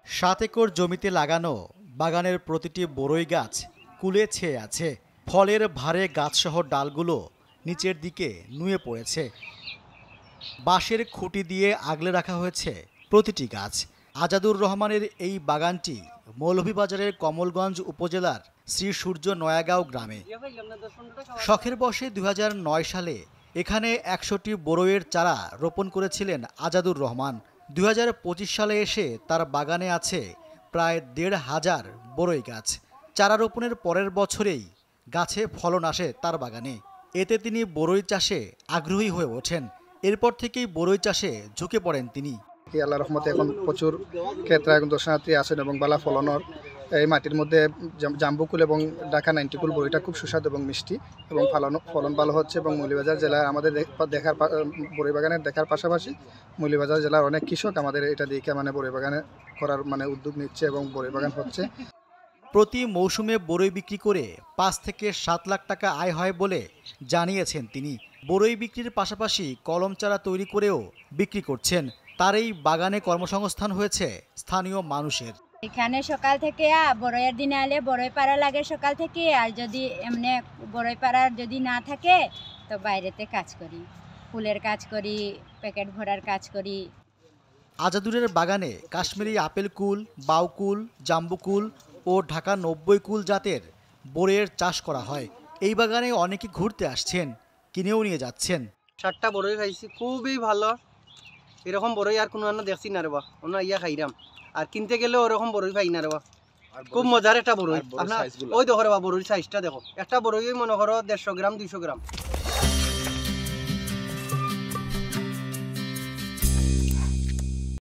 7 acre জমিতে লাগানো বাগানের প্রতিটি বড়ই গাছ কুলে ছেয়ে আছে। ফলের ভারে গাছসহ ডালগুলো নিচের দিকে নুয়ে পড়েছে। বাঁশের খুঁটি দিয়ে আগলে রাখা হয়েছে প্রতিটি গাছ। আজাদুর রহমানের এই বাগানটি মৌলভীবাজারের কমলগঞ্জ উপজেলার শ্রী সূর্য নয়াগাঁও গ্রামে। শখের বশে 2009 সালে এখানে 100টি বড়ইয়ের চারা রোপণ করেছিলেন আজাদুর রহমান। 2025 সালে এসে তার বাগানে আছে প্রায় 1,500 বড়ই গাছ। চারা রোপণের পরের বছরেই গাছে ফলন আসে তার বাগানে। এতে তিনি বড়ই চাষে আগ্রহী হয়ে ওঠেন। এরপর থেকেই বড়ই চাষে ঝুঁকে পড়েন তিনি। আল্লাহর রহমতে এখন প্রচুর ক্রেতা এবং দর্শনার্থী আসেন এবং বালা ফলনের এই মাটির মধ্যে জাম্বুকুল এবং ঢাকা 90 কুল বড়িটা খুব সুস্বাদু এবং মিষ্টি এবং ফলন ভালো হচ্ছে। এবং মৌলভীবাজার জেলায় আমাদের বড়ি বাগানের দেখার পাশাপাশি মৌলভীবাজার জেলার অনেক কৃষক আমাদের এটা দেখে বড়ি বাগানে করার উদ্যোগ নিচ্ছে এবং বড়ি বাগান হচ্ছে। প্রতি মৌসুমে বড়ই বিক্রি করে 5 থেকে 7 লাখ টাকা আয় হয় বলে জানিয়েছেন তিনি। বড়ই বিক্রির পাশাপাশি কলম চারা তৈরি করেও বিক্রি করছেন। তার এই বাগানে কর্মসংস্থান হয়েছে স্থানীয় মানুষের। এখানে সকাল থেকে বড়ইয়ের দিনে আলে বড়ই পাড়া লাগে সকাল থেকে, আর যদি এমনি বড়ই পাড়ার যদি না থাকে তো বাইরেতে কাজ করি, ফুলের কাজ করি, প্যাকেট ভরার কাজ করি। আজাদুরের বাগানে কাশ্মীরি আপেল কুল, বাউকুল, জাম্বুকুল ও ঢাকা 90 কুল জাতের বড়ইয়ের চাষ করা হয়। এই বাগানে অনেকে ঘুরতে আসছেন, কিনেও নিয়ে যাচ্ছেন। 7টা বড়ই খাইছি, খুবই ভালো। এরকম বড়ই আর কোনো দেখছি না রে বা, আমরা ইয়া খাইরাম। আর কিনতে গেলে ওরকম বড়ই পাই না রে বা, খুব মজার একটা বড়ই। আপনার ওই দেখো রে বা, বড়ির সাইজটা দেখো। একটা বড়ই মনে করো 150 গ্রাম 200 গ্রাম।